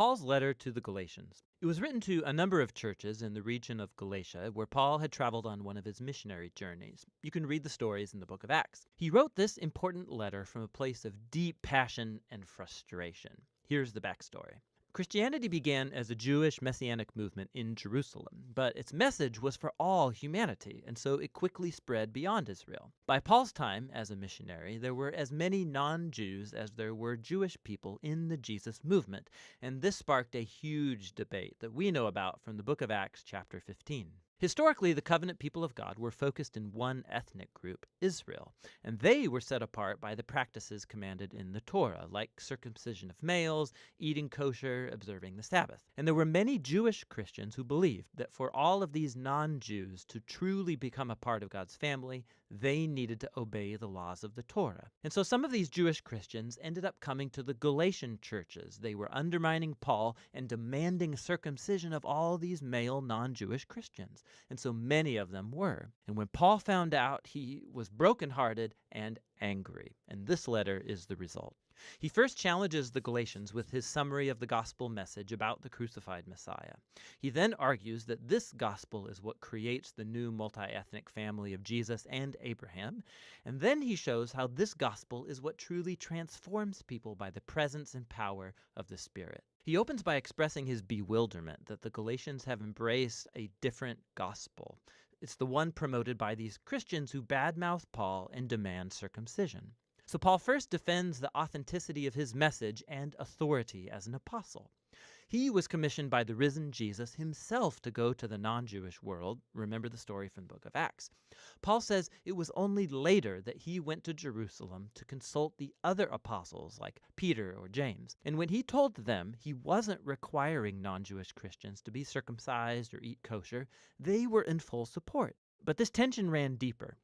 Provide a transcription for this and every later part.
Paul's letter to the Galatians. It was written to a number of churches in the region of Galatia where Paul had traveled on one of his missionary journeys. You can read the stories in the book of Acts. He wrote this important letter from a place of deep passion and frustration. Here's the backstory. Christianity began as a Jewish messianic movement in Jerusalem, but its message was for all humanity, and so it quickly spread beyond Israel. By Paul's time as a missionary, there were as many non-Jews as there were Jewish people in the Jesus movement, and this sparked a huge debate that we know about from the book of Acts chapter 15. Historically, the covenant people of God were focused in one ethnic group, Israel, and they were set apart by the practices commanded in the Torah, like circumcision of males, eating kosher, observing the Sabbath. And there were many Jewish Christians who believed that for all of these non-Jews to truly become a part of God's family, they needed to obey the laws of the Torah. And so some of these Jewish Christians ended up coming to the Galatian churches. They were undermining Paul and demanding circumcision of all these male non-Jewish Christians. And so many of them were. And when Paul found out, he was brokenhearted and angry. And this letter is the result. He first challenges the Galatians with his summary of the gospel message about the crucified Messiah. He then argues that this gospel is what creates the new multi-ethnic family of Jesus and Abraham. And then he shows how this gospel is what truly transforms people by the presence and power of the Spirit. He opens by expressing his bewilderment that the Galatians have embraced a different gospel. It's the one promoted by these Christians who badmouth Paul and demand circumcision. So Paul first defends the authenticity of his message and authority as an apostle. He was commissioned by the risen Jesus himself to go to the non-Jewish world. Remember the story from the book of Acts. Paul says it was only later that he went to Jerusalem to consult the other apostles like Peter or James. And when he told them he wasn't requiring non-Jewish Christians to be circumcised or eat kosher, they were in full support. But this tension ran deeper.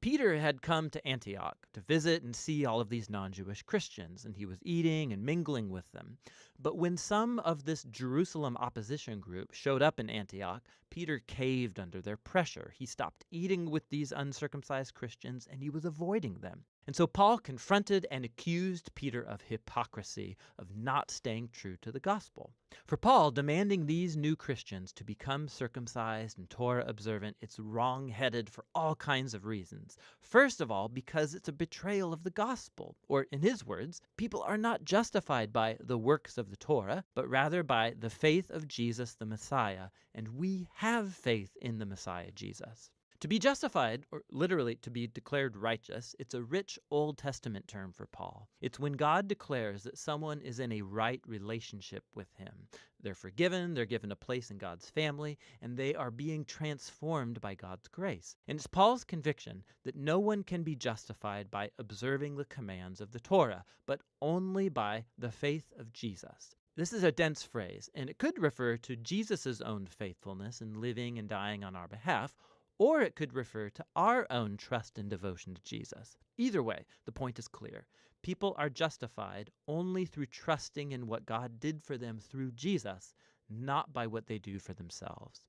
Peter had come to Antioch to visit and see all of these non-Jewish Christians, and he was eating and mingling with them. But when some of this Jerusalem opposition group showed up in Antioch, Peter caved under their pressure. He stopped eating with these uncircumcised Christians, and he was avoiding them. And so Paul confronted and accused Peter of hypocrisy, of not staying true to the gospel. For Paul, demanding these new Christians to become circumcised and Torah observant, it's wrong-headed for all kinds of reasons. First of all, because it's a betrayal of the gospel. Or in his words, people are not justified by the works of the Torah, but rather by the faith of Jesus the Messiah. And we have faith in the Messiah Jesus. To be justified, or literally to be declared righteous, it's a rich Old Testament term for Paul. It's when God declares that someone is in a right relationship with him. They're forgiven, they're given a place in God's family, and they are being transformed by God's grace. And it's Paul's conviction that no one can be justified by observing the commands of the Torah, but only by the faith of Jesus. This is a dense phrase, and it could refer to Jesus' own faithfulness in living and dying on our behalf, or it could refer to our own trust and devotion to Jesus. Either way, the point is clear. People are justified only through trusting in what God did for them through Jesus, not by what they do for themselves.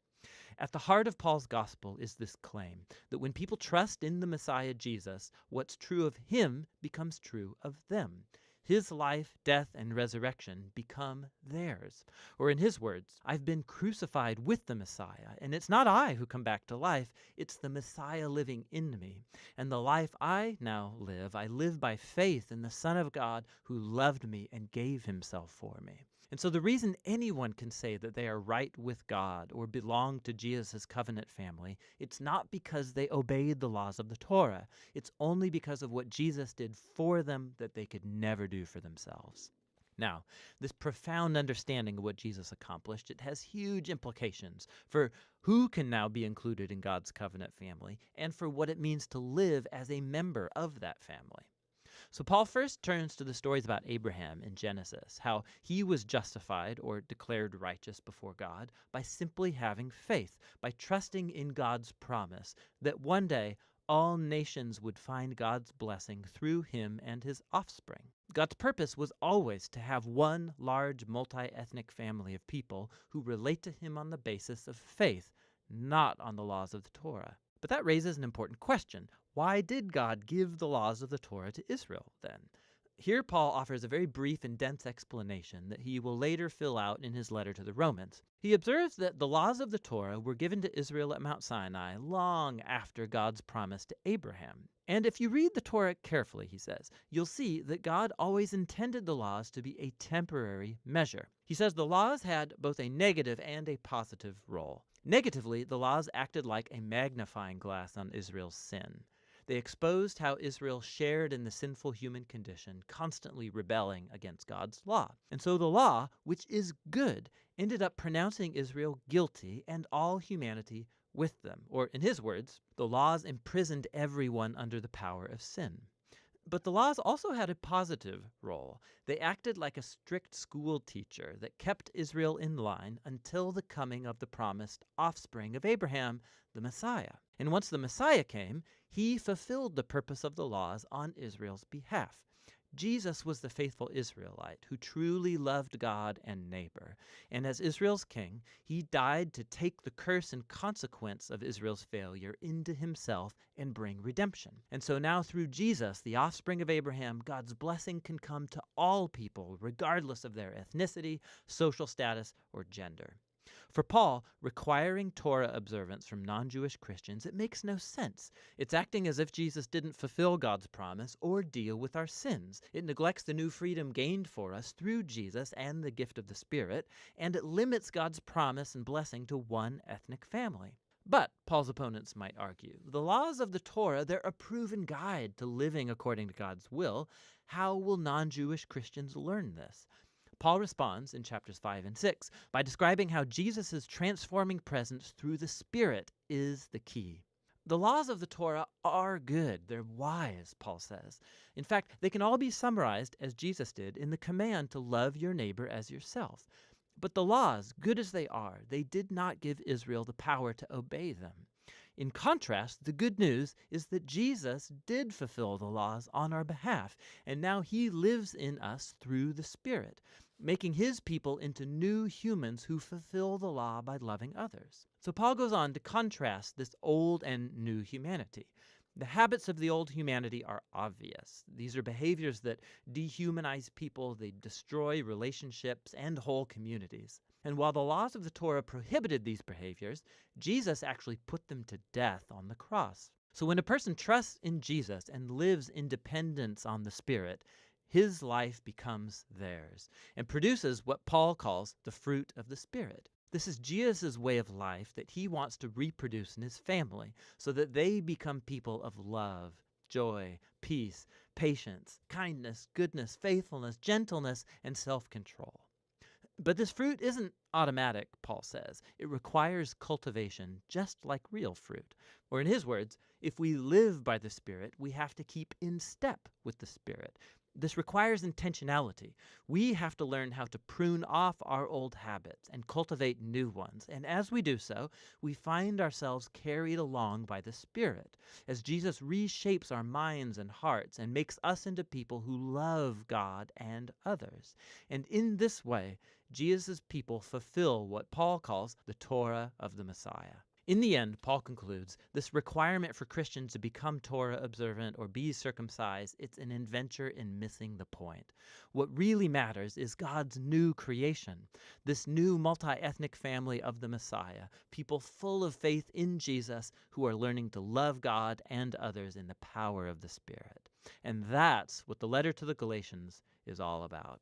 At the heart of Paul's gospel is this claim that when people trust in the Messiah Jesus, what's true of him becomes true of them. His life, death, and resurrection become theirs. Or in his words, I've been crucified with the Messiah, and it's not I who come back to life, it's the Messiah living in me. And the life I now live, I live by faith in the Son of God who loved me and gave himself for me. And so the reason anyone can say that they are right with God or belong to Jesus' covenant family, it's not because they obeyed the laws of the Torah. It's only because of what Jesus did for them that they could never do for themselves. Now, this profound understanding of what Jesus accomplished, it has huge implications for who can now be included in God's covenant family and for what it means to live as a member of that family. So Paul first turns to the stories about Abraham in Genesis, how he was justified or declared righteous before God by simply having faith, by trusting in God's promise that one day all nations would find God's blessing through him and his offspring. God's purpose was always to have one large multi-ethnic family of people who relate to him on the basis of faith, not on the laws of the Torah. But that raises an important question. Why did God give the laws of the Torah to Israel then? Here Paul offers a very brief and dense explanation that he will later fill out in his letter to the Romans. He observes that the laws of the Torah were given to Israel at Mount Sinai long after God's promise to Abraham. And if you read the Torah carefully, he says, you'll see that God always intended the laws to be a temporary measure. He says the laws had both a negative and a positive role. Negatively, the laws acted like a magnifying glass on Israel's sin. They exposed how Israel shared in the sinful human condition, constantly rebelling against God's law. And so the law, which is good, ended up pronouncing Israel guilty and all humanity with them. Or in his words, the laws imprisoned everyone under the power of sin. But the laws also had a positive role. They acted like a strict school teacher that kept Israel in line until the coming of the promised offspring of Abraham, the Messiah. And once the Messiah came, he fulfilled the purpose of the laws on Israel's behalf. Jesus was the faithful Israelite who truly loved God and neighbor. And as Israel's king, he died to take the curse and consequence of Israel's failure into himself and bring redemption. And so now through Jesus, the offspring of Abraham, God's blessing can come to all people, regardless of their ethnicity, social status, or gender. For Paul, requiring Torah observance from non-Jewish Christians, it makes no sense. It's acting as if Jesus didn't fulfill God's promise or deal with our sins. It neglects the new freedom gained for us through Jesus and the gift of the Spirit, and it limits God's promise and blessing to one ethnic family. But, Paul's opponents might argue, the laws of the Torah, they're a proven guide to living according to God's will. How will non-Jewish Christians learn this? Paul responds in chapters 5 and 6 by describing how Jesus' transforming presence through the Spirit is the key. The laws of the Torah are good. They're wise, Paul says. In fact, they can all be summarized, as Jesus did, in the command to love your neighbor as yourself. But the laws, good as they are, they did not give Israel the power to obey them. In contrast, the good news is that Jesus did fulfill the laws on our behalf, and now he lives in us through the Spirit, making his people into new humans who fulfill the law by loving others. So Paul goes on to contrast this old and new humanity. The habits of the old humanity are obvious. These are behaviors that dehumanize people, they destroy relationships and whole communities. And while the laws of the Torah prohibited these behaviors, Jesus actually put them to death on the cross. So when a person trusts in Jesus and lives in dependence on the Spirit, his life becomes theirs and produces what Paul calls the fruit of the Spirit. This is Jesus' way of life that he wants to reproduce in his family so that they become people of love, joy, peace, patience, kindness, goodness, faithfulness, gentleness, and self-control. But this fruit isn't automatic, Paul says. It requires cultivation, just like real fruit. Or in his words, if we live by the Spirit, we have to keep in step with the Spirit. This requires intentionality. We have to learn how to prune off our old habits and cultivate new ones. And as we do so, we find ourselves carried along by the Spirit, as Jesus reshapes our minds and hearts and makes us into people who love God and others. And in this way, Jesus' people fulfill what Paul calls the Torah of the Messiah. In the end, Paul concludes, this requirement for Christians to become Torah observant or be circumcised, it's an adventure in missing the point. What really matters is God's new creation, this new multi-ethnic family of the Messiah, people full of faith in Jesus who are learning to love God and others in the power of the Spirit. And that's what the letter to the Galatians is all about.